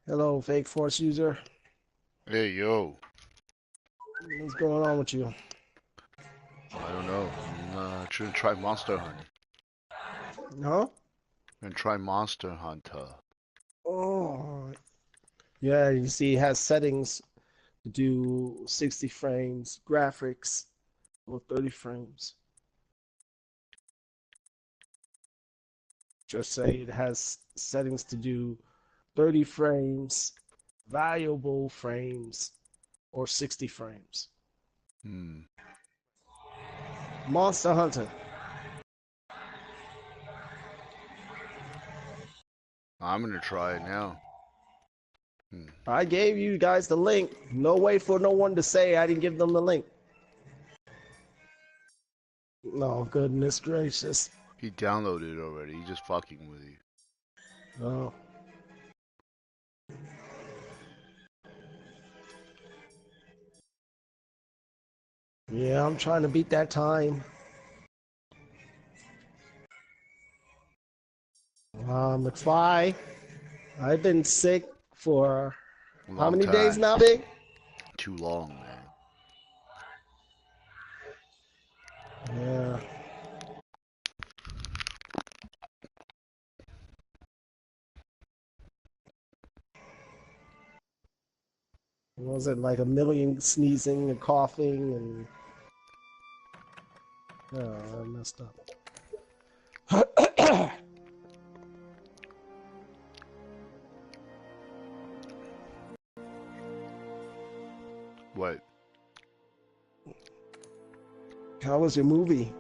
Hello, fake force user. Hey, yo. What's going on with you? I don't know. I'm trying to try Monster Hunt. No? And try Monster Hunter. Oh, yeah, you see, it has settings to do 60 frames, graphics, or 30 frames. Just say it has settings to do 30 frames, valuable frames, or 60 frames. Hmm. Monster Hunter. I'm gonna try it now. I gave you guys the link. No way for no one to say I didn't give them the link. No, goodness gracious. He downloaded it already. He's just fucking with you. Oh. Yeah, I'm trying to beat that time. McFly, I've been sick for how Long many days time. now, Big? Too long, man. Yeah. Was it like a million sneezing and coughing and oh, I messed up. What? How was your movie?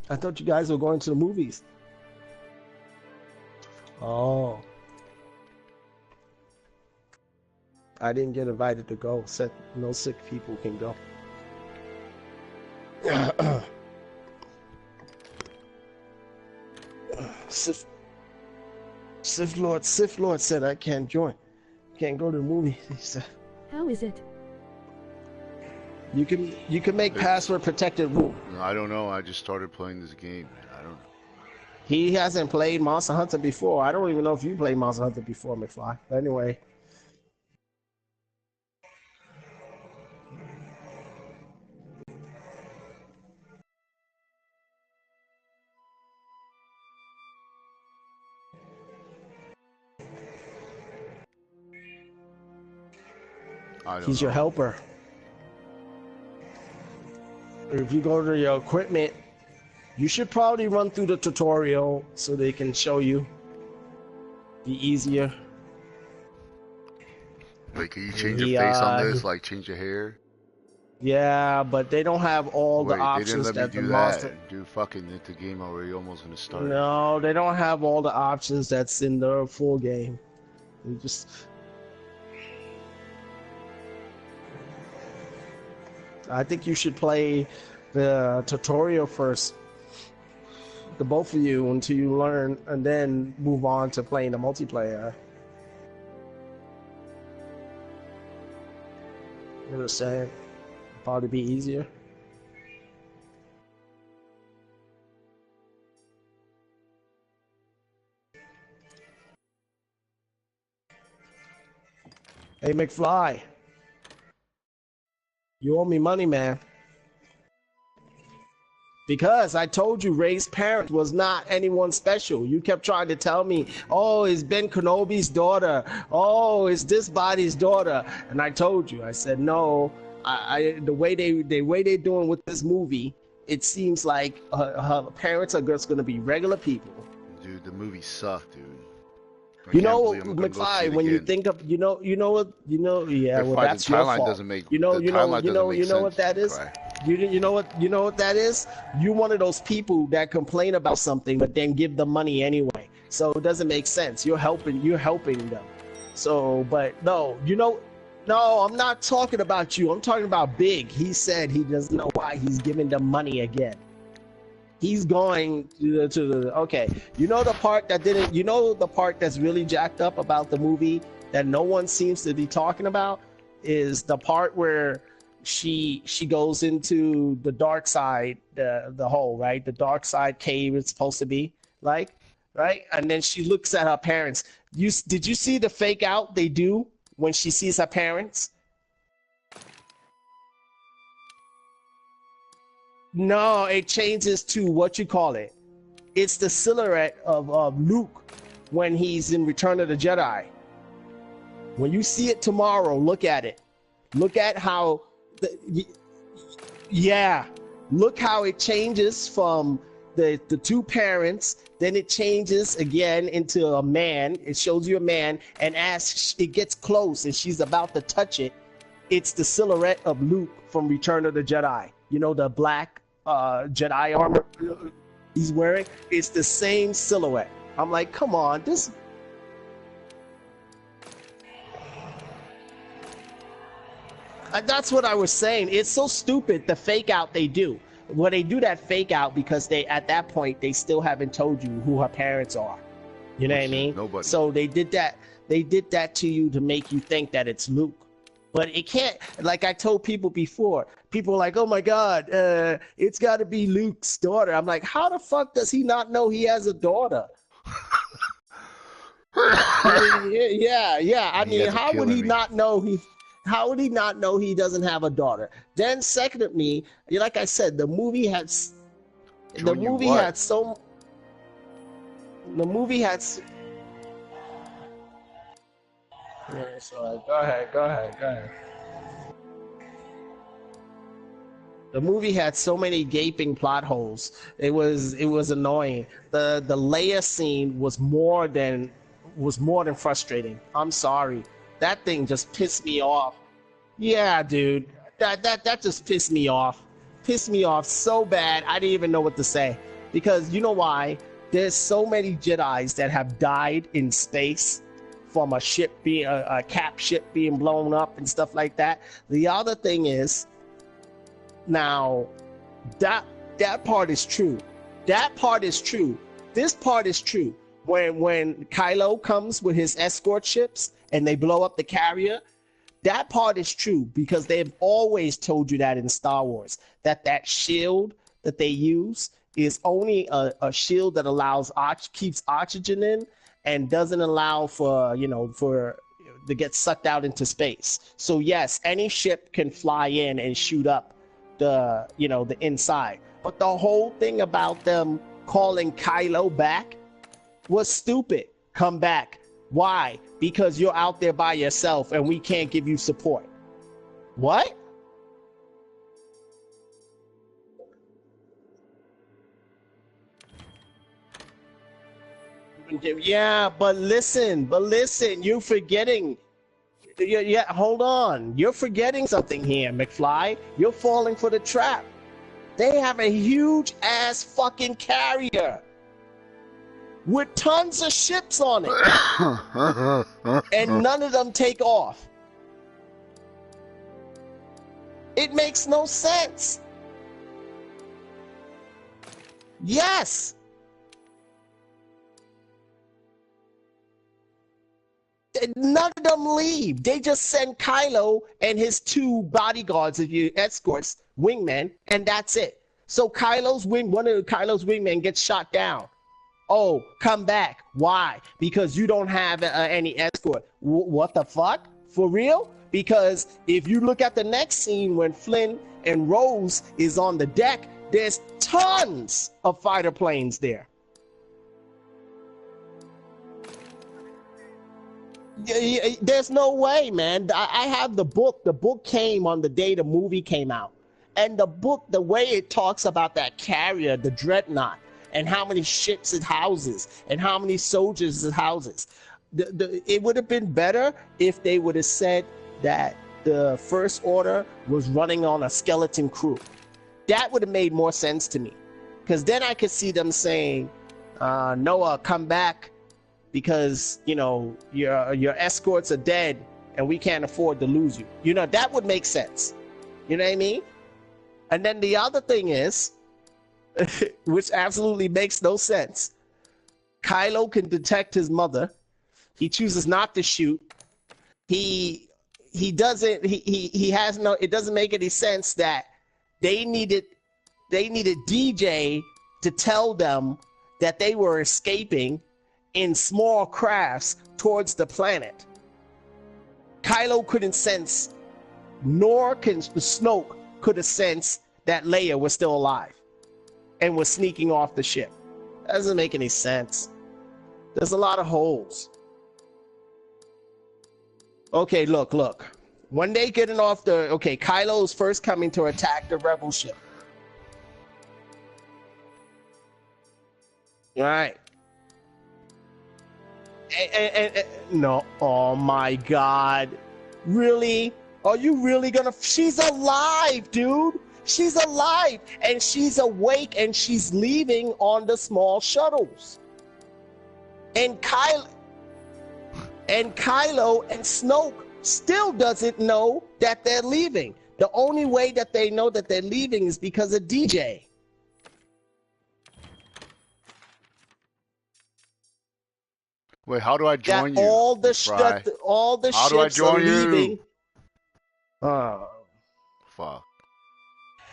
I thought you guys were going to the movies. Oh. I didn't get invited to go. Said no sick people can go. Sith, Sith Lord said I can't join. Can't go to the movie. He said. How is it? You can make password protected room. I don't know. I just started playing this game, man. I don't know. He hasn't played Monster Hunter before. I don't even know if you played Monster Hunter before, McFly. But anyway. He's your helper. If you go to your equipment, you should probably run through the tutorial so they can show you. Be easier. Like, can you change your face on this? Like, change your hair? Yeah, but they don't have all the options they didn't let that me the do Monster. that. Dude, fucking, the game already almost gonna start. No, they don't have all the options that's in the full game. They just. I think you should play the tutorial first, the both of you, until you learn, and then move on to playing the multiplayer. You know what I'm saying? Probably be easier. Hey, McFly. You owe me money, man. Because I told you Ray's parent was not anyone special. You kept trying to tell me, oh, it's Ben Kenobi's daughter. Oh, it's this body's daughter. And I told you, I said, no, the way they're doing with this movie, it seems like her parents are just going to be regular people. Dude, the movie sucked, dude. You know, McFly, when you think of, yeah, well, that's your fault. Doesn't make, you know what that is? You know what that is? You're one of those people that complain about something but then give them money anyway. So it doesn't make sense. You're helping them. So, but no, I'm not talking about you. I'm talking about Big. He said he doesn't know why he's giving them money again. He's going to the okay. You know the part that's really jacked up about the movie that no one seems to be talking about is the part where she goes into the dark side, the hole, right? The dark side cave it's supposed to be like, right? And then she looks at her parents. Did you see the fake out they do when she sees her parents? No, it changes to what you call it. It's the silhouette of Luke when he's in Return of the Jedi. When you see it tomorrow, look at it. Look at how, yeah, look how it changes from the two parents. Then it changes again into a man. It shows you a man, and as it gets close and she's about to touch it, it's the silhouette of Luke from Return of the Jedi. You know, the black Jedi armor he's wearing? It's the same silhouette. I'm like, come on, this... That's what I was saying. It's so stupid, the fake out they do. Well, they do that fake out because they, at that point, they still haven't told you who her parents are. You know what I mean? Nobody. So they did that. They did that to you to make you think that it's Luke. But it can't, like I told people before, people are like, oh my God, it's got to be Luke's daughter. I'm like, how the fuck does he not know he has a daughter? Yeah. I mean, how would he not know how would he not know he doesn't have a daughter? Then secondly, like I said, the movie had yeah, so go ahead. The movie had so many gaping plot holes. It was annoying. The Leia scene was more than frustrating. I'm sorry. That thing just pissed me off. Yeah, dude. That just pissed me off. Pissed me off so bad. I didn't even know what to say. Because you know why? There's so many Jedis that have died in space from a ship being a cap ship being blown up and stuff like that. The other thing is, now that part is true. That part is true. This part is true. When Kylo comes with his escort ships and they blow up the carrier, that part is true because they've always told you that in Star Wars, that shield that they use is only a shield that allows keeps oxygen in and doesn't allow for to get sucked out into space. So yes, any ship can fly in and shoot up the inside. But the whole thing about them calling Kylo back was stupid. Come back. Why? Because you're out there by yourself and we can't give you support. What? Yeah, but listen, you're forgetting. Yeah, hold on. You're forgetting something here, McFly. You're falling for the trap. They have a huge ass fucking carrier with tons of ships on it. And none of them take off. It makes no sense. Yes. None of them leave. They just send Kylo and his two bodyguards, if you escorts, wingmen, and that's it. So one of Kylo's wingmen gets shot down. Oh, come back. Why? Because you don't have any escort. What the fuck? For real? Because if you look at the next scene when Flynn and Rose is on the deck, there's tons of fighter planes there. There's no way, man. I have the book. The book came on the day the movie came out. And the book, the way it talks about that carrier, the Dreadnought, and how many ships it houses, and how many soldiers it houses. It would have been better if they would have said that the First Order was running on a skeleton crew. That would have made more sense to me. Because then I could see them saying, Noah, come back. Because your escorts are dead and we can't afford to lose you. That would make sense. You know what I mean? And then the other thing is, which absolutely makes no sense, Kylo can detect his mother. He chooses not to shoot. He he doesn't he has no, it doesn't make any sense that they needed DJ to tell them that they were escaping in small crafts towards the planet. Kylo couldn't sense, nor can Snoke could have sensed that Leia was still alive and was sneaking off the ship. That doesn't make any sense. There's a lot of holes. Okay, look. When they getting off the, okay, Kylo's first coming to attack the rebel ship. All right. And no, oh my God. Really? Are you really gonna, she's alive, dude. She's alive and she's awake and she's leaving on the small shuttles. And Kylo and Snoke still doesn't know that they're leaving. The only way that they know that they're leaving is because of DJ. Wait, how do I join you? All the how do I ships are leaving. You? Fuck.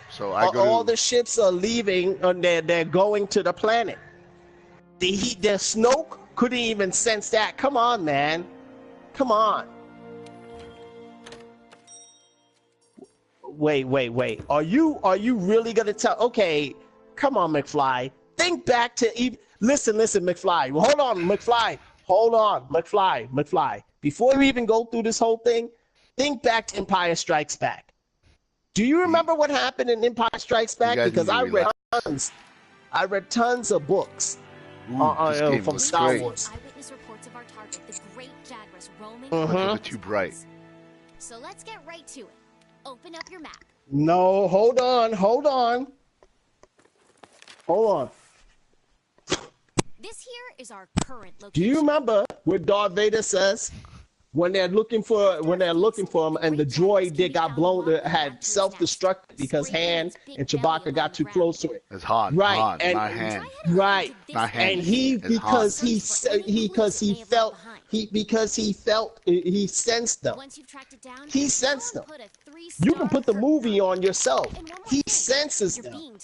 So I go all the ships are leaving and they're going to the planet. The Snoke couldn't even sense that. Come on, man. Come on. Wait. Are you really gonna tell? Okay, come on, McFly. Think back to listen, McFly. Hold on, McFly. Before you even go through this whole thing, think back to Empire Strikes Back. Do you remember what happened in Empire Strikes Back? Because I read tons of books from Star Wars. Eyewitness reports of our target, the Great Jagras, roaming. They're too bright. So let's get right to it. Open up your map. No, hold on. This here is our current location. Do you remember what Darth Vader says when they're looking for him and the droid they got blown, had self-destructed because Han and Chewbacca got too close to it. It's hot. Right, hot. and My hand. right, My hand. and he because he sensed them. Once you've tracked it down, He sensed them. You can put the movie on yourself. He senses them.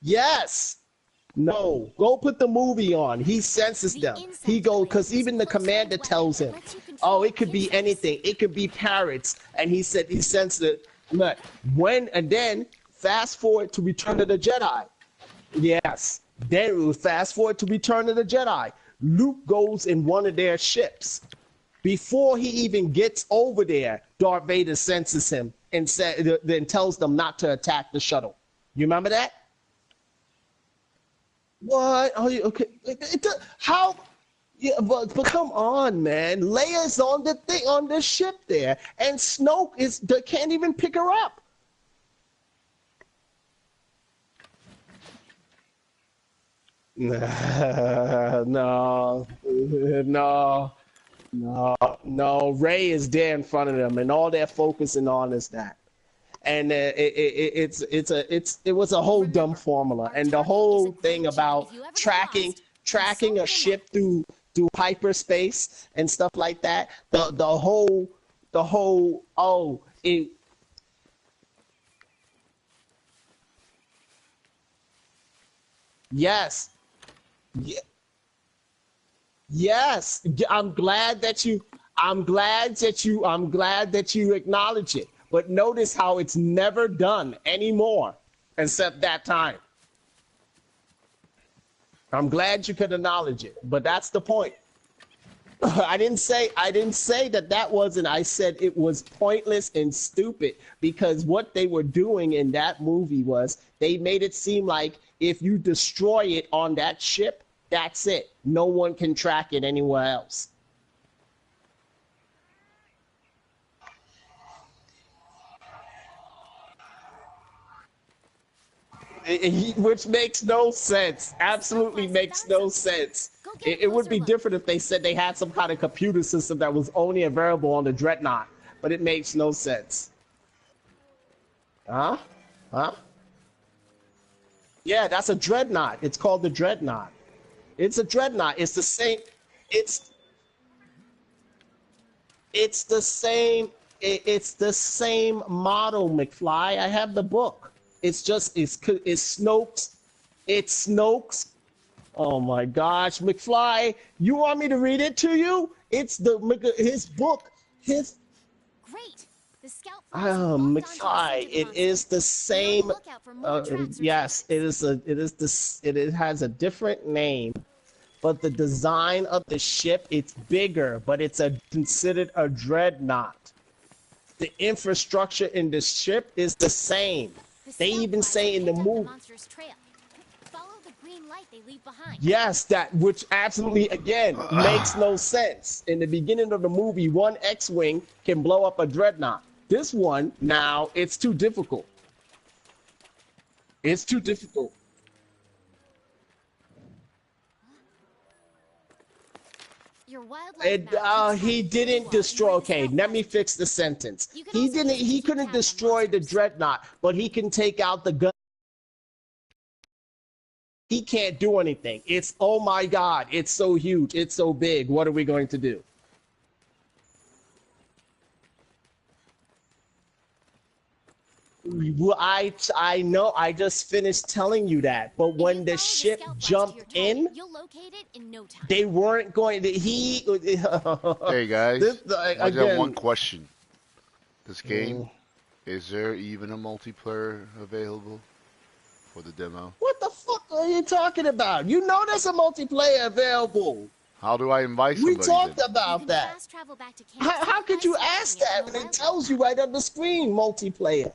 Yes. No, go put the movie on. He senses them. He goes, because even the commander tells him, oh, it could be anything. It could be parrots. And he said he sensed it. But and then fast forward to Return of the Jedi. Yes. Then we'll fast forward to Return of the Jedi. Luke goes in one of their ships. Before he even gets over there, Darth Vader senses him and then tells them not to attack the shuttle. You remember that? What? Oh, okay. How? Yeah, but come on, man. Leia's on the ship there, and Snoke can't even pick her up. No. Rey is there in front of them, and all they're focusing on is that. And it was a whole dumb formula, and the whole thing about tracking a ship through hyperspace and stuff like that. Yes. Yes. I'm glad that you acknowledge it. But notice how it's never done anymore, except that time. I'm glad you could acknowledge it, but that's the point. I didn't say that wasn't. I said it was pointless and stupid because what they were doing in that movie was they made it seem like if you destroy it on that ship, that's it. No one can track it anywhere else. Which makes no sense. Absolutely makes no sense. It would be different if they said they had some kind of computer system that was only available on the Dreadnought, but it makes no sense. Huh? Yeah, that's a Dreadnought. It's called the Dreadnought. It's a Dreadnought. It's the same. It's the same. It's the same model, McFly. I have the book. It's Snoke's. It's Snoke's. Oh my gosh, McFly! You want me to read it to you? It's his book. His. Great. The scout McFly. It is the same. Yes, it is it has a different name. But the design of the ship, it's bigger, but it's considered a dreadnought. The infrastructure in the ship is the same. They even say in the movie. Follow the green light they leave behind. Yes, which absolutely, again, makes no sense. In the beginning of the movie, one X-Wing can blow up a dreadnought. This one, now, it's too difficult. It's too difficult. He didn't destroy. Okay, let me fix the sentence. He couldn't destroy the dreadnought, but he can take out the gun. He can't do anything. It's, oh my God, it's so huge, it's so big. What are we going to do? Well, I know. I just finished telling you that. But when the ship jumped in, they weren't going to. Hey guys, I got one question. This game, is there even a multiplayer available for the demo? What the fuck are you talking about? You know there's a multiplayer available. How do I invite somebody? We talked about that. How could you ask that when it tells you right on the screen, multiplayer?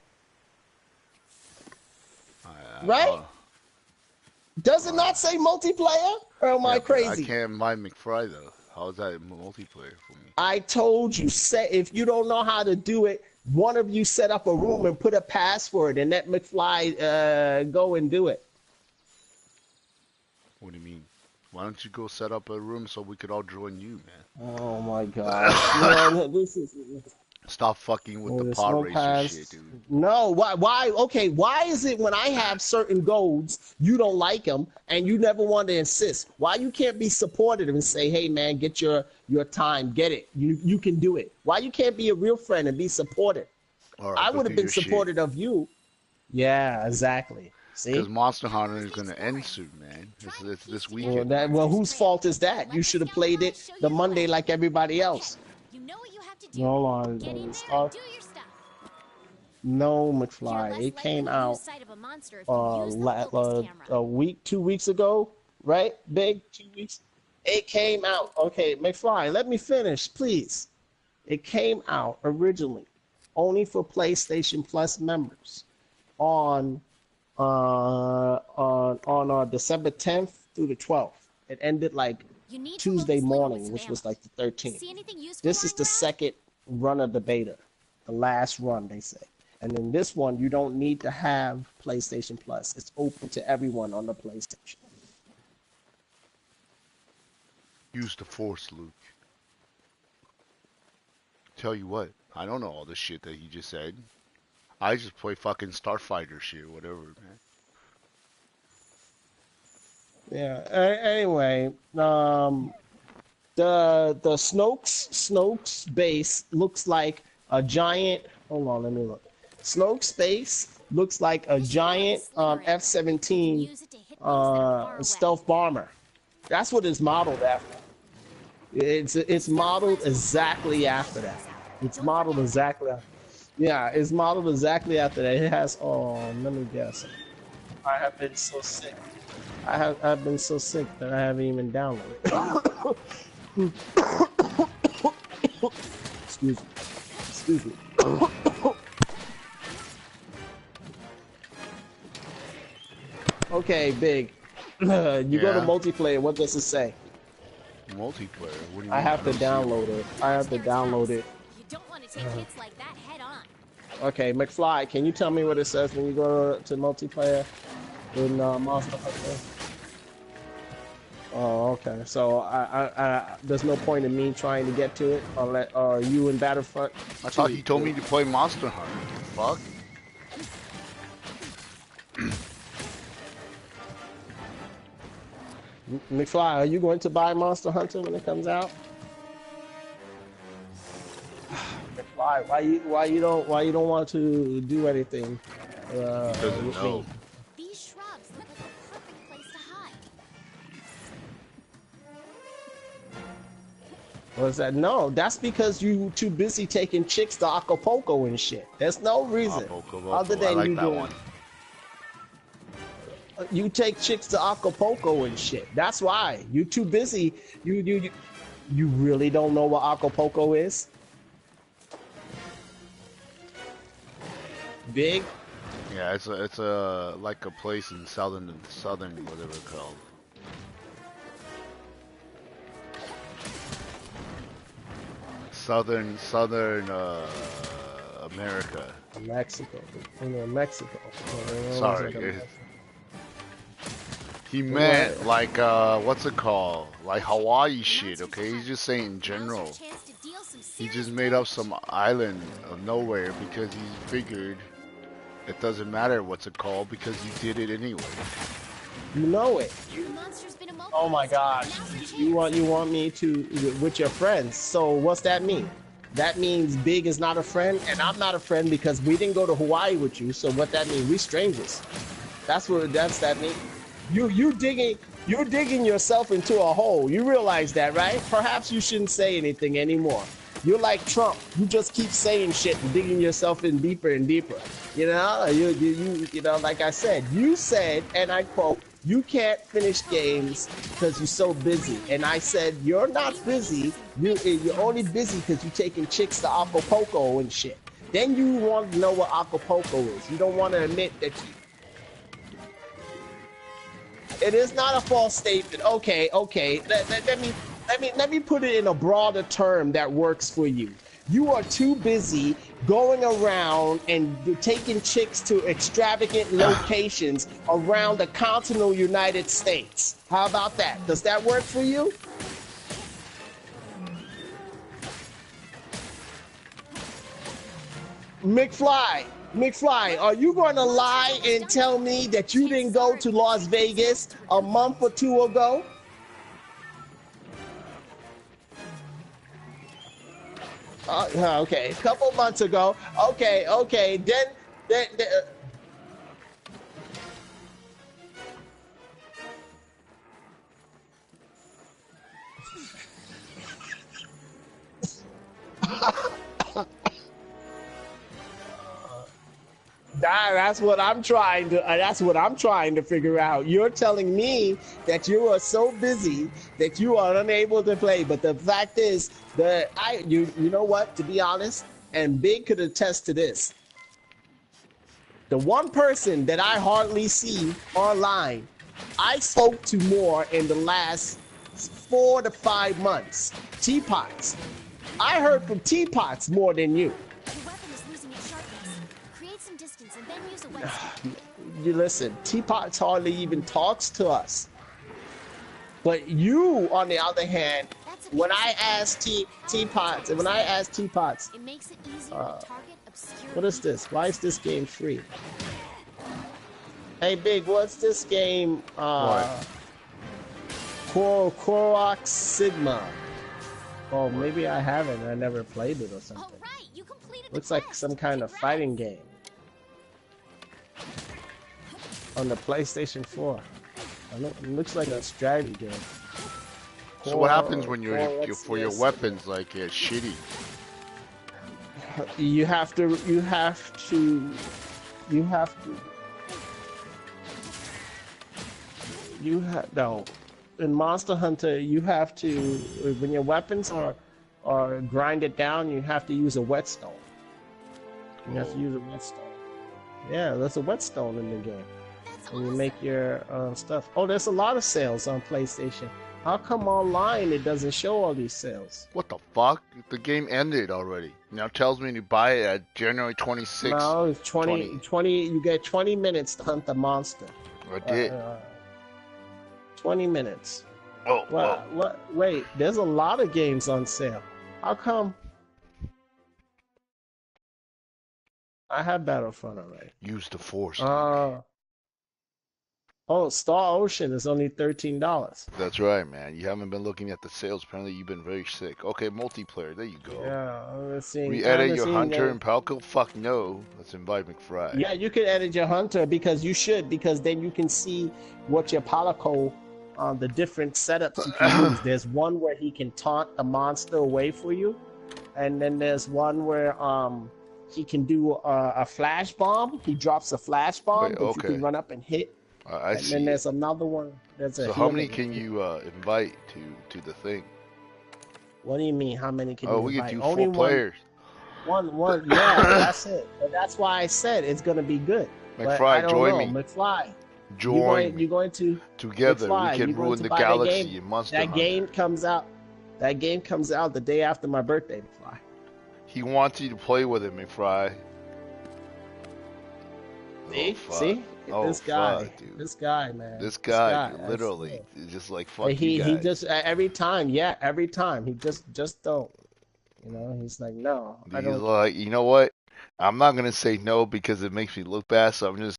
Right? Does it not say multiplayer? Or am I crazy? I can't invite McFly though. How is that multiplayer for me? I told you, if you don't know how to do it, one of you set up a room and put a password and let McFly go and do it. What do you mean? Why don't you go set up a room so we could all join you, man? Oh my God. This is... Stop fucking with the pod racer shit, dude. No, why? Okay, why is it when I have certain goals, you don't like them, and you never want to insist? Why you can't be supportive and say, hey, man, get your time, get it. You can do it. Why you can't be a real friend and be supportive? Right, I would have been supportive of you. Yeah, exactly. See? Because Monster Hunter is going to end soon, man. It's this weekend. Well, whose fault is that? You should have played it the Monday like everybody else. Hold on, start. No, McFly. It came out a week, 2 weeks ago, right? Big 2 weeks. It came out. Okay, McFly, let me finish, please. It came out originally only for PlayStation Plus members on December 10th through the 12th. It ended like Tuesday morning, which was like the 13th. This is the second run of the beta, the last run, they say. And then this one, you don't need to have PlayStation Plus. It's open to everyone on the PlayStation. Use the Force, Luke. Tell you what, I don't know all this shit that he just said. I just play fucking Starfighter shit, whatever, man. Yeah. Anyway, the Snoke's base looks like a giant. Hold on, let me look. Snoke's base looks like a giant F-17 stealth bomber. That's what it's modeled after. It's modeled exactly after that. It's modeled exactly. Yeah, it's modeled exactly after that. It has. Oh, let me guess. I have been so sick. I've been so sick that I haven't even downloaded it. Excuse me. Okay, Big. You go to multiplayer. What does it say? Multiplayer? What do you mean? I have to download it. I have to download it. You don't want to take hits like that head on. Okay, McFly, can you tell me what it says when you go to multiplayer in Monster Hunter? Oh, okay. So there's no point in me trying to get to it, or you in Battlefront. I thought he told me to play Monster Hunter. Fuck. McFly, are you going to buy Monster Hunter when it comes out? Why you don't want to do anything? Doesn't know. These shrubs look like a perfect place to hide. What's that? No, that's because you too busy taking chicks to Acapulco and shit. There's no reason other than like you that doing. One. You take chicks to Acapulco and shit. That's why you too busy. You really don't know what Acapulco is? Big? Yeah, it's a like a place in southern whatever it's called. Southern America. Mexico. Mexico. Sorry. He meant like what's it called? Like Hawaii shit, okay? He's just saying in general. He just made up some island of nowhere because he figured it doesn't matter what's it called because you did it anyway. You know it. Oh my gosh. You want me to with your friends. So what's that mean? That means Big is not a friend and I'm not a friend because we didn't go to Hawaii with you. So what that mean? We strangers. That's that mean. You're digging yourself into a hole. You realize that, right? Perhaps you shouldn't say anything anymore. You're like Trump. You just keep saying shit and digging yourself in deeper and deeper. You know, you know, like I said, you said, and I quote, you can't finish games because you're so busy. And I said, you're not busy. You're only busy because you're taking chicks to Acapulco and shit. Then you want to know what Acapulco is. You don't want to admit that you... It is not a false statement. Okay. Let me put it in a broader term that works for you. You are too busy going around and taking chicks to extravagant locations around the continental United States. How about that? Does that work for you? McFly, are you going to lie and tell me that you didn't go to Las Vegas a month or two ago? Okay, a couple months ago. Okay. Then That's what I'm trying to figure out. You're telling me that you are so busy that you are unable to play, but the fact is that you know what? To be honest, and Big could attest to this. The one person that I hardly see online, I spoke to more in the last 4 to 5 months. Teapots. I heard from Teapots more than you. You listen, Teapots hardly even talks to us. But you, on the other hand, when I ask Teapots, it makes it easier to target obscure. What is this? Why is this game free? Hey, Big, what's this game? Korok Sigma. Oh, maybe I haven't. I never played it or something. Right, you completed Looks like some kind of fighting game. On the PlayStation 4. It looks like a strategy game. So what happens when your weapons like shitty? No. In Monster Hunter, you have to, when your weapons are grinded down, you have to use a whetstone. You have to use a whetstone. Yeah, there's a whetstone in the game. And you make your stuff. Oh, there's a lot of sales on PlayStation. How come online it doesn't show all these sales? What the fuck? The game ended already. Now it tells me to buy it at January 26th. No, it's 20. You get 20 minutes to hunt the monster. I did. 20 minutes. Oh, what? Wait, there's a lot of games on sale. How come? I have Battlefront already. Use the Force. Oh, Star Ocean is only $13. That's right, man. You haven't been looking at the sales. Apparently, you've been very sick. Okay, multiplayer. There you go. Yeah, I'm seeing. Re-edit your hunter and Palco? Fuck no. Let's invite McFry. Yeah, you can edit your hunter because you should, because then you can see what your Palico, the different setups you can use. There's one where he can taunt the monster away for you, and then there's one where he can do a flash bomb. He drops a flash bomb, but you can run up and hit. I see. And then there's another one. So how many can you invite to the thing? What do you mean? How many can you invite? Oh, we can do 4 players. One. Yeah, that's it. But that's why I said it's gonna be good. McFly, join me. McFly, join. You're going to together. McFly, we can ruin the galaxy in Monster Hunter. That game comes out. That game comes out the day after my birthday, McFly. He wants you to play with him, McFly. See? This guy, dude. This guy, man. This guy literally is just like fuck you guys. He just every time, he just don't. You know, he's like, no, I don't. He's like, you know what? I'm not gonna say no because it makes me look bad, so I'm just